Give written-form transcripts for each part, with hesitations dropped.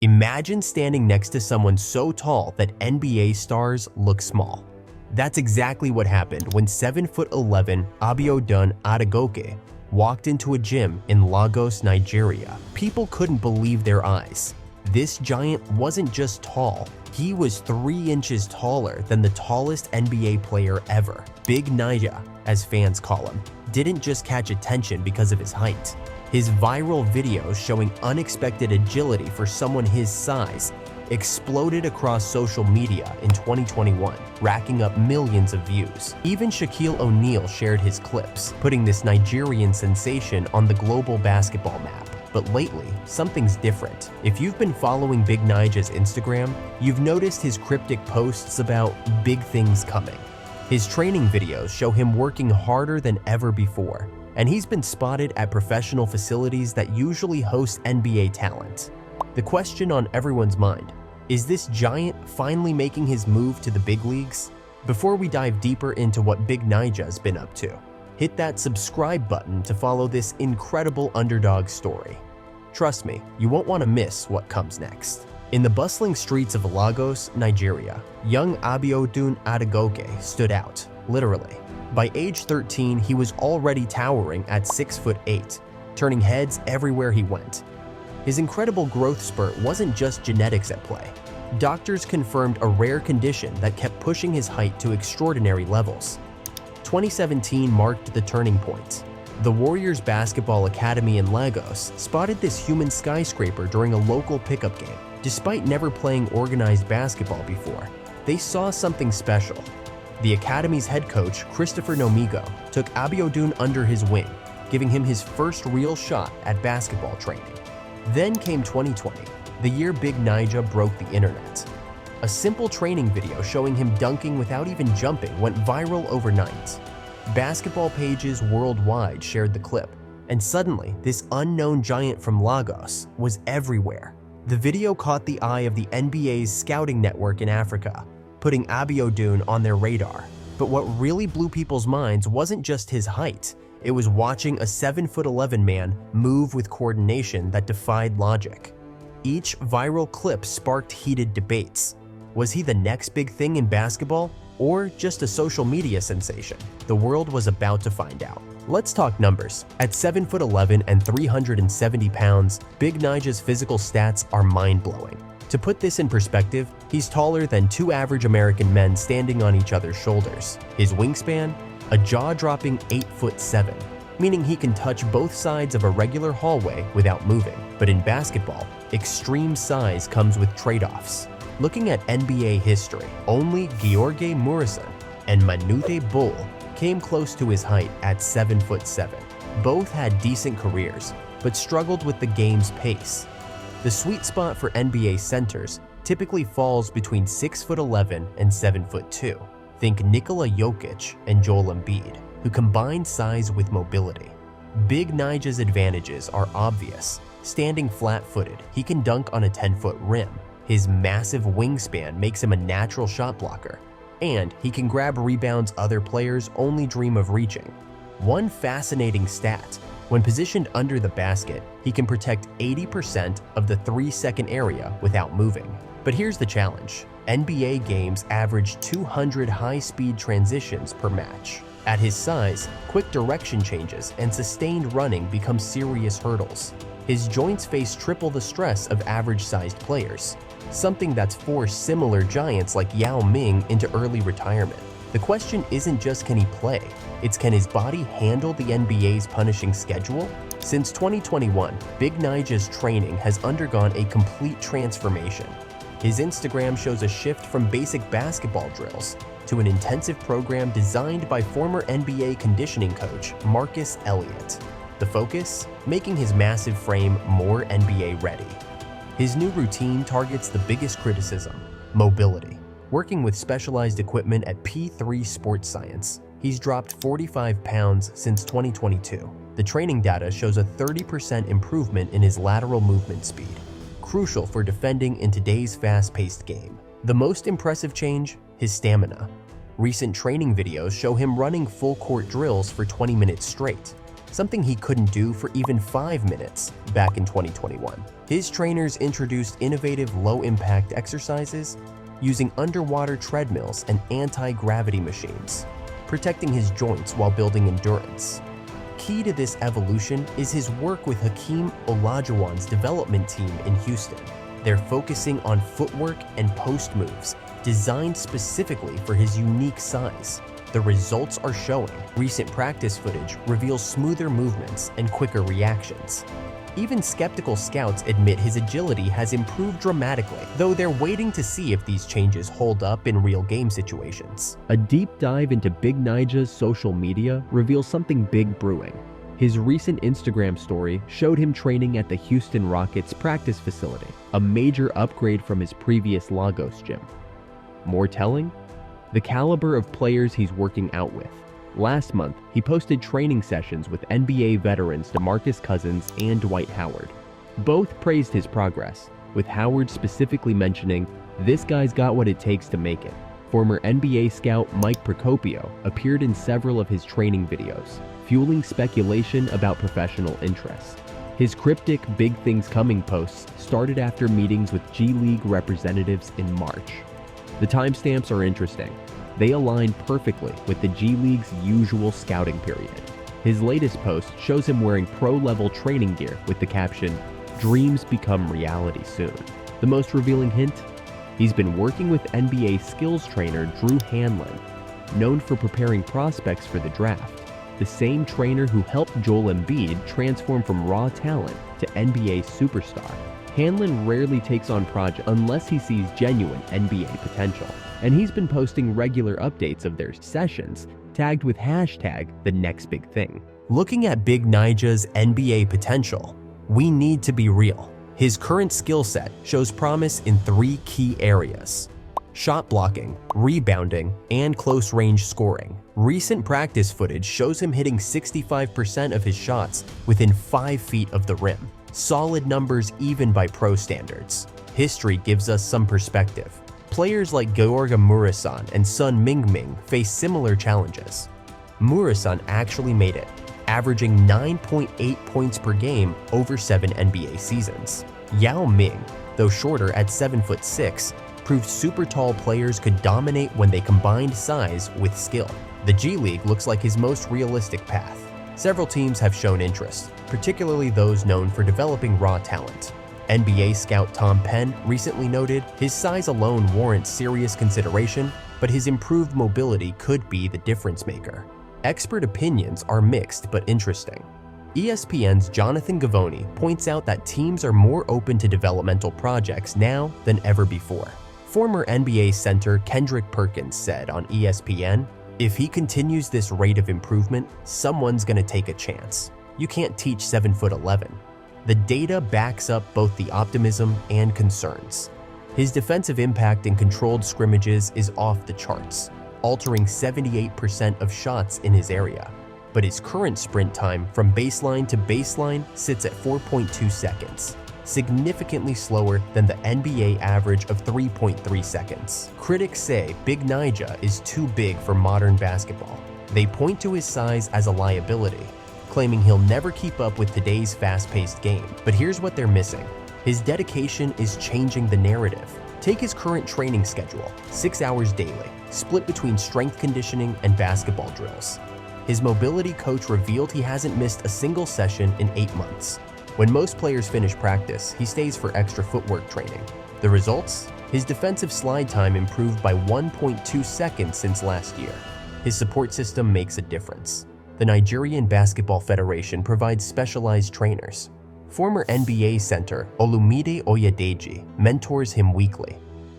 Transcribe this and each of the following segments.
Imagine standing next to someone so tall that NBA stars look small. That's exactly what happened when 7'11" Abiodun Adegoke walked into a gym in Lagos, Nigeria. People couldn't believe their eyes. This giant wasn't just tall, he was 3 inches taller than the tallest NBA player ever. Big Naija, as fans call him, didn't just catch attention because of his height. His viral videos showing unexpected agility for someone his size exploded across social media in 2021, racking up millions of views. Even Shaquille O'Neal shared his clips, putting this Nigerian sensation on the global basketball map. But lately, something's different. If you've been following Big Naija's Instagram, you've noticed his cryptic posts about big things coming. His training videos show him working harder than ever before, and he's been spotted at professional facilities that usually host NBA talent. The question on everyone's mind, is this giant finally making his move to the big leagues? Before we dive deeper into what Big Naija's been up to, hit that subscribe button to follow this incredible underdog story. Trust me, you won't want to miss what comes next. In the bustling streets of Lagos, Nigeria, young Abiodun Adegoke stood out, literally. By age 13, he was already towering at 6'8", turning heads everywhere he went. His incredible growth spurt wasn't just genetics at play. Doctors confirmed a rare condition that kept pushing his height to extraordinary levels. 2017 marked the turning point. The Warriors Basketball Academy in Lagos spotted this human skyscraper during a local pickup game. Despite never playing organized basketball before, they saw something special. The academy's head coach, Christopher Nomigo, took Abiodun under his wing, giving him his first real shot at basketball training. Then came 2020, the year Big Naija broke the internet. A simple training video showing him dunking without even jumping went viral overnight. Basketball pages worldwide shared the clip, and suddenly this unknown giant from Lagos was everywhere. The video caught the eye of the NBA's scouting network in Africa, putting Abiodun on their radar. But what really blew people's minds wasn't just his height, it was watching a 7'11" man move with coordination that defied logic. Each viral clip sparked heated debates. Was he the next big thing in basketball, or just a social media sensation? The world was about to find out. Let's talk numbers. At 7'11" and 370 pounds, Big Naija's physical stats are mind-blowing. To put this in perspective, he's taller than 2 average American men standing on each other's shoulders. His wingspan? A jaw-dropping 8'7", meaning he can touch both sides of a regular hallway without moving. But in basketball, extreme size comes with trade-offs. Looking at NBA history, only Gheorghe Muresan and Manute Bol came close to his height at 7'7". Both had decent careers, but struggled with the game's pace. The sweet spot for NBA centers typically falls between 6'11" and 7'2". Think Nikola Jokic and Joel Embiid, who combine size with mobility. Big Naija's advantages are obvious. Standing flat-footed, he can dunk on a 10-foot rim. His massive wingspan makes him a natural shot blocker, and he can grab rebounds other players only dream of reaching. One fascinating stat, when positioned under the basket, he can protect 80% of the 3-second area without moving. But here's the challenge. NBA games average 200 high-speed transitions per match. At his size, quick direction changes and sustained running become serious hurdles. His joints face triple the stress of average-sized players, something that's forced similar giants like Yao Ming into early retirement. The question isn't just can he play, it's can his body handle the NBA's punishing schedule? Since 2021, Big Naija's training has undergone a complete transformation. His Instagram shows a shift from basic basketball drills to an intensive program designed by former NBA conditioning coach Marcus Elliott. The focus? Making his massive frame more NBA ready. His new routine targets the biggest criticism, mobility. Working with specialized equipment at P3 Sports Science, he's dropped 45 pounds since 2022. The training data shows a 30% improvement in his lateral movement speed, crucial for defending in today's fast-paced game. The most impressive change? His stamina. Recent training videos show him running full-court drills for 20 minutes straight. something he couldn't do for even 5 minutes back in 2021. His trainers introduced innovative low-impact exercises using underwater treadmills and anti-gravity machines, protecting his joints while building endurance. Key to this evolution is his work with Hakeem Olajuwon's development team in Houston. They're focusing on footwork and post moves designed specifically for his unique size. The results are showing. Recent practice footage reveals smoother movements and quicker reactions. Even skeptical scouts admit his agility has improved dramatically, though they're waiting to see if these changes hold up in real game situations. A deep dive into Big Naija's social media reveals something big brewing. His recent Instagram story showed him training at the Houston Rockets practice facility, a major upgrade from his previous Lagos gym. More telling? The caliber of players he's working out with. Last month, he posted training sessions with NBA veterans DeMarcus Cousins and Dwight Howard. Both praised his progress, with Howard specifically mentioning, "This guy's got what it takes to make it." Former NBA scout Mike Procopio appeared in several of his training videos, fueling speculation about professional interest. His cryptic "Big Things Coming" posts started after meetings with G League representatives in March. The timestamps are interesting. They align perfectly with the G League's usual scouting period. His latest post shows him wearing pro-level training gear with the caption, "Dreams become reality soon." The most revealing hint? He's been working with NBA skills trainer Drew Hanlon, known for preparing prospects for the draft, the same trainer who helped Joel Embiid transform from raw talent to NBA superstar. Hanlon rarely takes on projects unless he sees genuine NBA potential, and he's been posting regular updates of their sessions, tagged with hashtag the next big thing. Looking at Big Naija's NBA potential, we need to be real. His current skill set shows promise in 3 key areas: shot blocking, rebounding, and close-range scoring. Recent practice footage shows him hitting 65% of his shots within 5 feet of the rim. Solid numbers even by pro standards. History gives us some perspective. Players like Georga Murasan and Sun Mingming face similar challenges. Murasan actually made it, averaging 9.8 points per game over 7 NBA seasons. Yao Ming, though shorter at 7'6", proved super tall players could dominate when they combined size with skill. The G League looks like his most realistic path. Several teams have shown interest, particularly those known for developing raw talent. NBA scout Tom Penn recently noted his size alone warrants serious consideration, but his improved mobility could be the difference maker. Expert opinions are mixed but interesting. ESPN's Jonathan Givony points out that teams are more open to developmental projects now than ever before. Former NBA center Kendrick Perkins said on ESPN, "If he continues this rate of improvement, someone's gonna take a chance. You can't teach 7'11". The data backs up both the optimism and concerns. His defensive impact in controlled scrimmages is off the charts, altering 78% of shots in his area. But his current sprint time from baseline to baseline sits at 4.2 seconds, significantly slower than the NBA average of 3.3 seconds. Critics say Big Naija is too big for modern basketball. They point to his size as a liability, claiming he'll never keep up with today's fast-paced game. But here's what they're missing. His dedication is changing the narrative. Take his current training schedule, 6 hours daily, split between strength conditioning and basketball drills. His mobility coach revealed he hasn't missed a single session in 8 months. When most players finish practice, he stays for extra footwork training. The results? His defensive slide time improved by 1.2 seconds since last year. His support system makes a difference. The Nigerian Basketball Federation provides specialized trainers. Former NBA center Olumide Oyedeji mentors him weekly.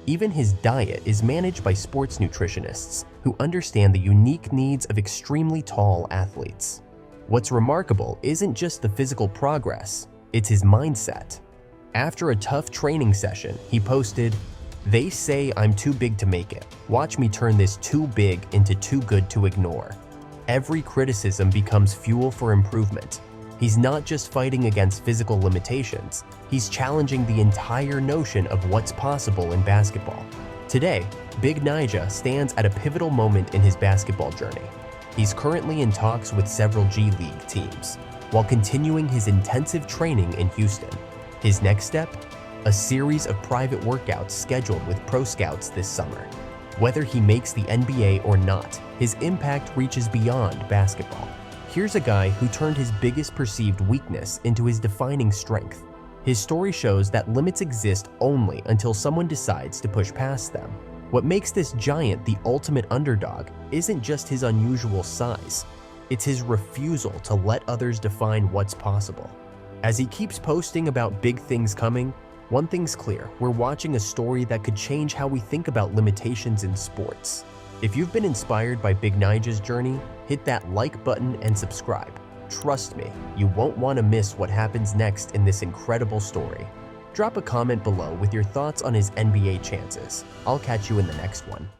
Even his diet is managed by sports nutritionists who understand the unique needs of extremely tall athletes. What's remarkable isn't just the physical progress, it's his mindset. After a tough training session, he posted, "They say I'm too big to make it. Watch me turn this too big into too good to ignore." Every criticism becomes fuel for improvement. He's not just fighting against physical limitations, he's challenging the entire notion of what's possible in basketball. Today, Big Naija stands at a pivotal moment in his basketball journey. He's currently in talks with several G League teams, while continuing his intensive training in Houston. His next step? A series of private workouts scheduled with pro scouts this summer. Whether he makes the NBA or not, his impact reaches beyond basketball. Here's a guy who turned his biggest perceived weakness into his defining strength. His story shows that limits exist only until someone decides to push past them. What makes this giant the ultimate underdog isn't just his unusual size, it's his refusal to let others define what's possible. As he keeps posting about big things coming, one thing's clear: we're watching a story that could change how we think about limitations in sports. If you've been inspired by Big Naija's journey, hit that like button and subscribe. Trust me, you won't want to miss what happens next in this incredible story. Drop a comment below with your thoughts on his NBA chances. I'll catch you in the next one.